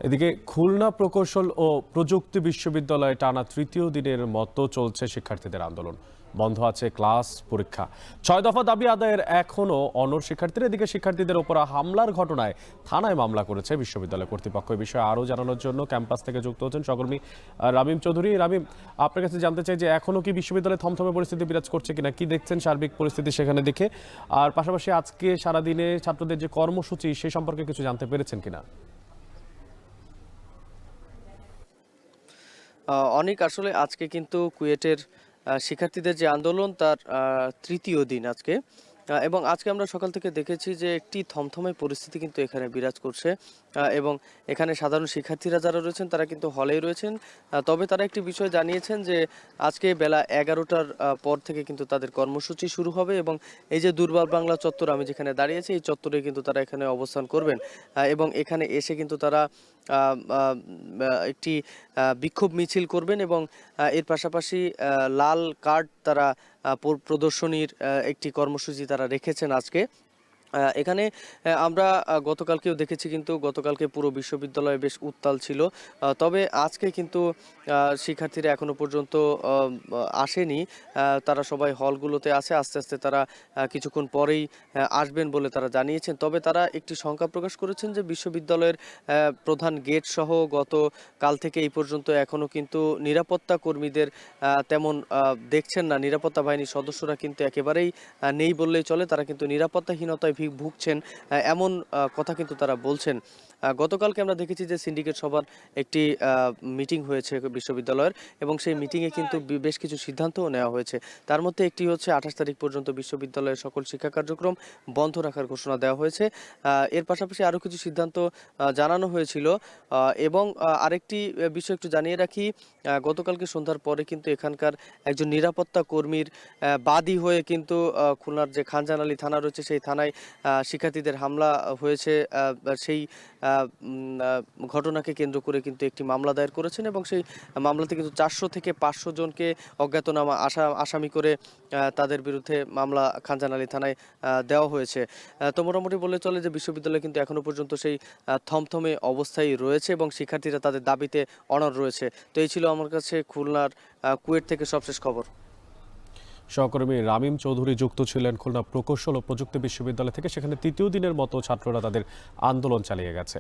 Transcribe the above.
এদিকে খুলনা প্রকৌশল ও প্রযুক্তি বিশ্ববিদ্যালয়ে টানা তৃতীয় দিনের মতো চলছে শিক্ষার্থীদের আন্দোলন। বন্ধ আছে ক্লাস, পরীক্ষা। 6 দফা দাবি আদায়ের এখনও অনড় শিক্ষার্থীরা। এদিকে শিক্ষার্থীদের ওপর হামলার ঘটনায় থানায় মামলা করেছে বিশ্ববিদ্যালয় কর্তৃপক্ষ। এই বিষয়ে আরও জানানোর জন্য ক্যাম্পাস থেকে যুক্ত হচ্ছেন সহকর্মী রামিম চৌধুরী। রামিম, আপনার কাছে জানতে চাই যে এখনও কি বিশ্ববিদ্যালয়ে থমথমে পরিস্থিতি বিরাজ করছে কিনা, কি দেখছেন সার্বিক পরিস্থিতি সেখানে দেখে? আর পাশাপাশি আজকে সারাদিনে ছাত্রদের যে কর্মসূচি সে সম্পর্কে কিছু জানতে পেরেছেন কিনা? অনেক আসলে আজকে কিন্তু কুয়েটের শিক্ষার্থীদের যে আন্দোলন তার তৃতীয় দিন আজকে। এবং আজকে আমরা সকাল থেকে দেখেছি যে একটি থমথমে পরিস্থিতি কিন্তু এখানে বিরাজ করছে। এবং এখানে সাধারণ শিক্ষার্থীরা যারা রয়েছেন তারা কিন্তু হলেই রয়েছেন। তবে তারা একটি বিষয় জানিয়েছেন যে আজকে বেলা 11টার পর থেকে কিন্তু তাদের কর্মসূচি শুরু হবে এবং এই যে দুর্বার বাংলা চত্বর আমি যেখানে দাঁড়িয়েছি এই চত্বরে কিন্তু তারা এখানে অবস্থান করবেন। এবং এখানে এসে কিন্তু তারা একটি বিক্ষোভ মিছিল করবেন এবং এর পাশাপাশি লাল কার্ড তারা প্রদর্শনীর একটি কর্মসূচি তারা রেখেছেন আজকে। এখানে আমরা গতকালকেও দেখেছি, কিন্তু গতকালকে পুরো বিশ্ববিদ্যালয় বেশ উত্তাল ছিল। তবে আজকে কিন্তু শিক্ষার্থীরা এখনো পর্যন্ত আসেনি। তারা সবাই হলগুলোতে আছে। আস্তে আস্তে তারা কিছুক্ষণ পরেই আসবেন বলে তারা জানিয়েছেন। তবে তারা একটি শঙ্কা প্রকাশ করেছেন যে বিশ্ববিদ্যালয়ের প্রধান গেট সহ গতকাল থেকে এই পর্যন্ত এখনো কিন্তু নিরাপত্তা কর্মীদের তেমন দেখছেন না। নিরাপত্তা বাহিনীর সদস্যরা কিন্তু একেবারেই নেই বললেই চলে। তারা কিন্তু নিরাপত্তাহীনতায় ভুগছেন, এমন কথা কিন্তু তারা বলছেন। গতকালকে আমরা দেখেছি যে সিন্ডিকেট সভার একটি মিটিং হয়েছে বিশ্ববিদ্যালয়ের এবং সেই মিটিংয়ে কিন্তু বেশ কিছু সিদ্ধান্তও নেওয়া হয়েছে। তার মধ্যে একটি হচ্ছে 28 তারিখ পর্যন্ত বিশ্ববিদ্যালয়ের সকল শিক্ষা কার্যক্রম বন্ধ রাখার ঘোষণা দেওয়া হয়েছে। এর পাশাপাশি আরও কিছু সিদ্ধান্ত জানানো হয়েছিল। এবং আরেকটি বিষয় একটু জানিয়ে রাখি, গতকালকে সন্ধ্যার পরে কিন্তু এখানকার একজন নিরাপত্তা কর্মীর বাদী হয়ে কিন্তু খুলনার যে খানজান আলী থানা রয়েছে সেই থানায় শিক্ষার্থীদের হামলা হয়েছে। সেই ঘটনাকে কেন্দ্র করে কিন্তু একটি মামলা দায়ের করেছেন এবং সেই মামলাতে কিন্তু 400 থেকে 500 জনকে অজ্ঞাতনামা আসামি করে তাদের বিরুদ্ধে মামলা খানজান আলী থানায় দেওয়া হয়েছে। তো মোটামুটি বলে চলে যে বিশ্ববিদ্যালয় কিন্তু এখনো পর্যন্ত সেই থমথমে অবস্থায় রয়েছে এবং শিক্ষার্থীরা তাদের দাবিতে অনড় রয়েছে। তো এই ছিল আমার কাছে খুলনার কুয়েট থেকে সবশেষ খবর। সহকর্মী রামিম চৌধুরী যুক্ত ছিলেন খুলনা প্রকৌশল ও প্রযুক্তি বিশ্ববিদ্যালয় থেকে। সেখানে তৃতীয় দিনের মতো ছাত্ররা তাদের আন্দোলন চালিয়ে গেছে।